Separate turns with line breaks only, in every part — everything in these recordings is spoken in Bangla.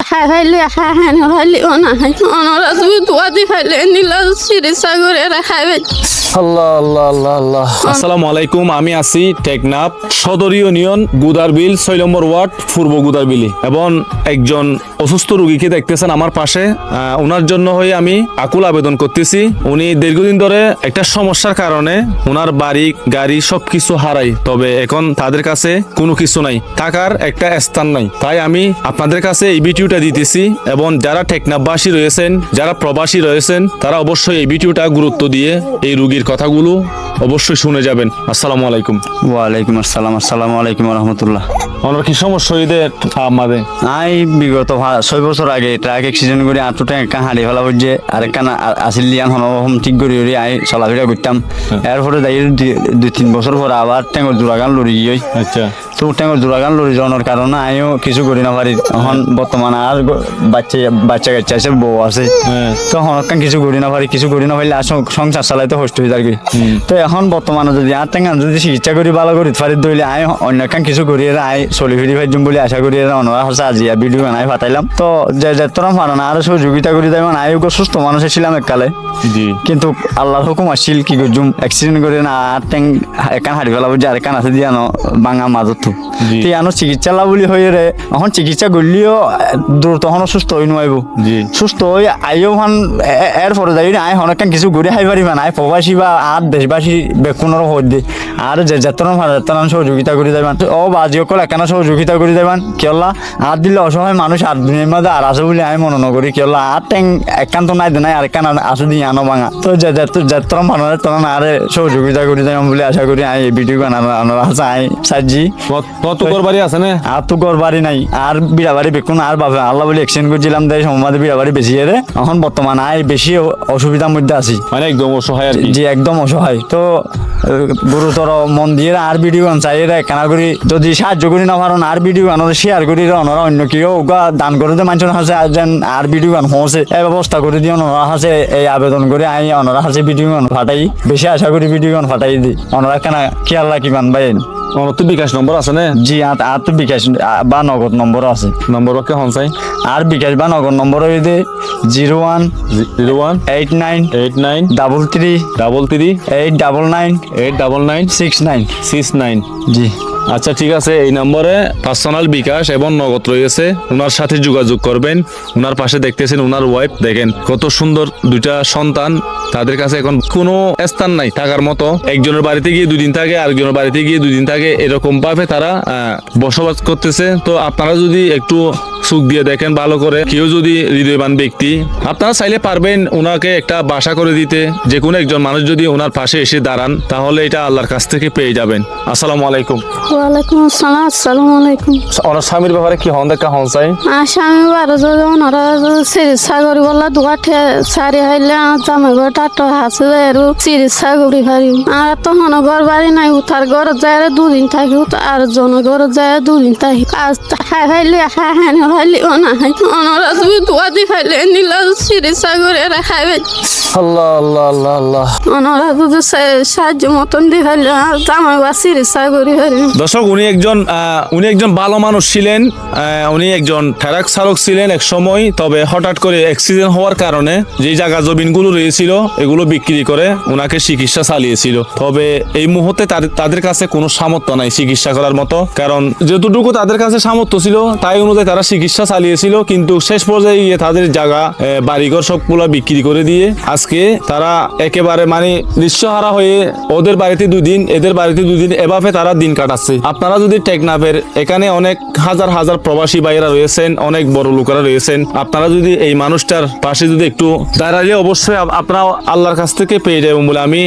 খাই খাইলে খাই খাই খাইলে না খাই ওনারা তুমি দোয়া দি খাইলে নীলা চিকিৎসা করে খাইবে।
আল্লাহ আল্লাহ আল্লাহ আল্লাহ। আসসালামু আলাইকুম, আমি আছি টেকনাফ সদর ইউনিয়ন গুদারবিল 6 নম্বর ওয়ার্ড পূর্ব গুদারবিলি এবং একজন অসুস্থ রোগীকে দেখতেছেন আমার পাশে। ওনার জন্য হয়ে আমি আকুল আবেদন করতেছি। উনি দীর্ঘদিন ধরে একটা সমস্যার কারণে ওনার বাড়ি গাড়ি সবকিছু হারাই, তবে এখন তাদের কাছে কোনো কিছু নাই, থাকার একটা স্থান নাই। তাই আমি আপনাদের কাছে এই ভিডিওটা দিতেছি এবং যারা টেকনাফবাসী রয়েছেন, যারা প্রবাসী রয়েছেন, তারা অবশ্যই এই ভিডিওটা গুরুত্ব দিয়ে এই রোগীর কথাগুলো অবশ্যই শুনে যাবেন। আসসালামু আলাইকুম।
ওয়ালাইকুম আসসালাম। আসসালামু আলাইকুম রহমতুল্লাহ।
আমরা কি সমস্যা হইতে আমাদের
আই বিগত 6 বছর আগে ট্রাক অ্যাক্সিডেন্ট করে আঁটুটা একটা হারিয়ে ফেলা হচ্ছে, আর একটা আসিল দিয়ান হম ঠিক করি আই চলাফেরা করতাম। এরপরে যাই 2-3 বছর পর আবার ট্যাঙ্গর জোড়াগান লড়ি গিয়ে।
আচ্ছা,
তো ট্যাঙ্গর জোড়াগান লড়ি যাওয়ার কারণে আইও কিছু করি না পারি। এখন বর্তমানে আর বাচ্চা কাচ্চা আছে, বউ আছে, তো হনকান কিছু করি না পারি। কিছু করি না পারলে আর সংসার চালাইতে কষ্ট হয়ে যায়। তো এখন বর্তমানে যদি আর ট্যাঙ্গা যদি চিকিৎসা করি ভালো করি পারি ধরলে আই অন্য কান কিছু করি আই চলি ফিরি ফাইজম বলে আশা করি অনরা হচ্ছে আজি ভিডিও বানাই পাঠাইলাম। তো যে তোরা পারো না আরো সহযোগিতা করি দেয় আই সুস্থ মানুষ ছিলাম এককালে, কিন্তু আল্লাহর হুকুম আসছিল কি করছুম অ্যাক্সিডেন্ট করে না আর ট্যাং একান হারি ফেলা বুঝে আর একান আছে দিয়ে বাঙা মাজত তুই আনো চিকিৎসা লা বলি হয়ে রে। এখন চিকিৎসা করলেও দূর তখন সুস্থ হই নোৱাৰিব। সুস্থ হয়ে আইও হন এর পরে যাই আই হনকান কিছু ঘুরে খাই পারিবা না। আই প্রবাসী বা আর দেশবাসী বেকুনের হয়ে দে আর যে যেতন সহযোগিতা করে যাবেন ও বাজি অকল একানা সহযোগিতা করে যাবেন কেলা আর দিলে অসহায় মানুষ আর দুনিয়ার মধ্যে আর আছে বলে আমি মনে নকরি কেলা আর ট্যাং একান্ত নাই দেয় আর একান আসু দিয়ে আনো ভাঙা। তো যেতন মানুষ তখন আর সহযোগিতা করে যাবেন বলে আশা করি আই এই ভিডিও বানানো আছে। আই সাজি
কত ঘর বাড়ি আছে না?
আর তো ঘর বাড়ি নাই, আর বিড়া বাড়ি বেকুন আর বাবা আল্লাহ বলে এক্সচেঞ্জ করছিলাম তাই সমাজে বিড়া বাড়ি বেশি এর। এখন বর্তমানে আই বেশি অসুবিধার মধ্যে আছি,
মানে একদম অসহায় আর কি।
জি একদম অসহায়। তো গুরুতর মন দিয়ে আর ভিডিও গান চাই কেনা করি যদি সাহায্য করি না পারেন আর ভিডিও গান শেয়ার করি ওনারা অন্য কেউ দান করে দিয়ে মানুষের হাসে যেন আর ভিডিও গান হচ্ছে এই ব্যবস্থা করে দিয়ে ওনারা হাসে এই আবেদন করে আই ওনারা হাসে ভিডিও গান ফাটাই বেশি আশা করি ভিডিও গান ফাটাই দিই ওনারা কেনা খেয়াল রাখি মান ভাই।
আমার তো বিকাশ নম্বর আছে না?
জি আর তো বিকাশ বা নগদ নম্বর আছে।
নম্বর কেমন চাই?
আর বিকাশ বা নগদ নম্বর হইতে 0189 33
899
জি।
আচ্ছা ঠিক আছে, এই নম্বরে পার্সোনাল বিকাশ এবং নগদ রয়েছে, ওনার সাথে যোগাযোগ করবেন। ওনার পাশে দেখতেছেন ওনার ওয়াইফ, দেখেন কত সুন্দর দুইটা সন্তান, তাদের কাছে এখন কোনো স্থান নাই থাকার মতো। একজনের বাড়িতে গিয়ে 2 দিন থাকে, আরেকজনের বাড়িতে গিয়ে 2 দিন থাকে, এরকম ভাবে তারা বসবাস করতেছে। তো আপনারা যদি একটু সুখ দিয়ে দেখেন ভালো করে, কেউ যদি হৃদয়বান ব্যক্তি আপনারা চাইলে পারবেন ওনাকে একটা বাসা করে দিতে। যে কোনো একজন মানুষ যদি ওনার পাশে এসে দাঁড়ান তাহলে এটা আল্লাহর কাছ থেকে পেয়ে যাবেন। আসসালামু আলাইকুম।
ওয়ালাইকুম আসসালাম। আসসালামু আলাইকুম।
ওনার স্বামীর ব্যাপারে কি হন দেখা হন চাই?
আর স্বামী বারো ওনারা চিকিৎসা করি বললা দুয়া সারি হাইলে জামাই ঘর টাটো হাসে আর চিকিৎসা করি পারি। আর তখন ঘর বাড়ি নাই, উঠার ঘর যায় 2 দিন থাকি, আর জন ঘর যায় 2 দিন থাকি। কাজ খাই খাইলে খাই খাই খাইলে না খাই ওনারা তুমি দোয়া দি খাইলে নীলা চিকিৎসা করে খাইবে।
আল্লাহ আল্লাহ আল্লাহ আল্লাহ।
ওনারা যদি সাহায্য মতন দি খাইলে জামাই বা চিকিৎসা করি পারি।
দর্শক, উনি একজন ভালো মানুষ ছিলেন, উনি একজন ট্রাক চালক ছিলেন এক সময়। তবে হঠাৎ করে অ্যাক্সিডেন্ট হওয়ার কারণে যে জায়গা জমিনগুলো রয়েছিল এগুলো বিক্রি করে ওনাকে চিকিৎসা চালিয়েছিল। তবে এই মুহূর্তে তাদের কাছে কোনো সামর্থ্য নাই চিকিৎসা করার মতো, কারণ যতটুকু তাদের কাছে সামর্থ্য ছিল তাই অনুযায়ী তারা চিকিৎসা চালিয়েছিল। কিন্তু শেষ পর্যায়ে গিয়ে তাদের জায়গা বাড়িঘর সবগুলো বিক্রি করে দিয়ে আজকে তারা একেবারে মানে নিঃস্বহারা হয়ে ওদের বাড়িতে 2 দিন এদের বাড়িতে 2 দিন এভাবে তারা দিন কাটাচ্ছে। আপনারা যদি টেকনাফের এখানে অনেক হাজার হাজার প্রবাসী ভাইরা রয়েছেন, অনেক বড় লোকেরা রয়েছেন, আপনারা যদি এই মানুষটার পাশে যদি একটু দাঁড়ালে অবশ্যই আপনারা আল্লাহর কাছ থেকে পেয়ে যাবেন বলে আমি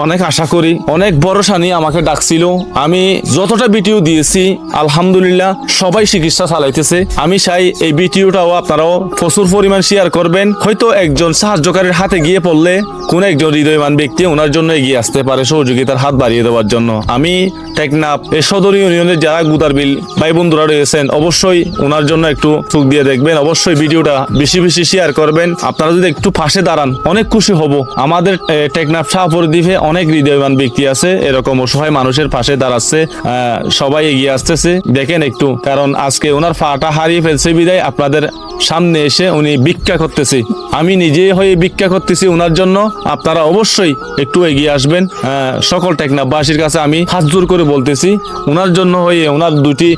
অনেক আশা করি। অনেক ভরসা নিয়ে আমাকে ডাকছিল, আমি যতটা ভিডিও দিয়েছি আলহামদুলিল্লাহ সবাই চিকিৎসা চালাইতেছে। আমি চাই এই ভিডিওটাও আপনারাও প্রচুর পরিমাণ শেয়ার করবেন। হয়তো একজন সাহায্যকারীর হাতে গিয়ে পড়লে কোন একজন হৃদয়বান ব্যক্তি ওনার জন্য এগিয়ে আসতে পারে সহযোগিতার হাত বাড়িয়ে দেওয়ার জন্য। আমি টেকনাফ এই সদর ইউনিয়নের যারা গুদারবিল ভাই বন্ধুরা রয়েছেন অবশ্যই ওনার জন্য একটু চোখ দিয়ে দেখবেন, অবশ্যই ভিডিওটা বেশি বেশি শেয়ার করবেন। আপনারা যদি একটু পাশে দাঁড়ান অনেক খুশি হব। আমাদের টেকনাফ শাহপুর দ্বীপে অনেক হৃদয়বান ব্যক্তি আছে, এরকম অসহায় মানুষের পাশে দাঁড়াচ্ছে। সবাই এগিয়ে আসতেছে, দেখেন একটু, কারণ আজকে ওনার পাটা হারিয়ে ফেলছে বিদায় আপনাদের সামনে এসে উনি ভিক্ষা করতেছে। আমি নিজে হয়ে ভিক্ষা করতেছি ওনার জন্য, আপনারা অবশ্যই একটু এগিয়ে আসবেন। সকল টেকনাফবাসীর কাছে আমি হাত জোর করে বলতেছি, ওনার জন্য হয়ে, ওনার দুটি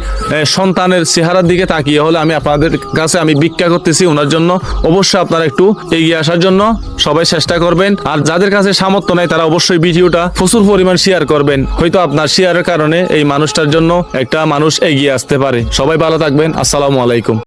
সন্তানের চেহারার দিকে তাকিয়ে হলে আমি আপনাদের কাছে আমি ভিক্ষা করতেছি ওনার জন্য। অবশ্যই আপনারা একটু এগিয়ে আসার জন্য সবাই চেষ্টা করবেন। আর যাদের কাছে সামর্থ্য নাই তারা অবশ্যই ভিডিওটা প্রচুর পরিমাণ শেয়ার করবেন। হয়তো আপনার শেয়ারের কারণে এই মানুষটার জন্য একটা মানুষ এগিয়ে আসতে পারে। সবাই ভালো থাকবেন। আসসালামু আলাইকুম।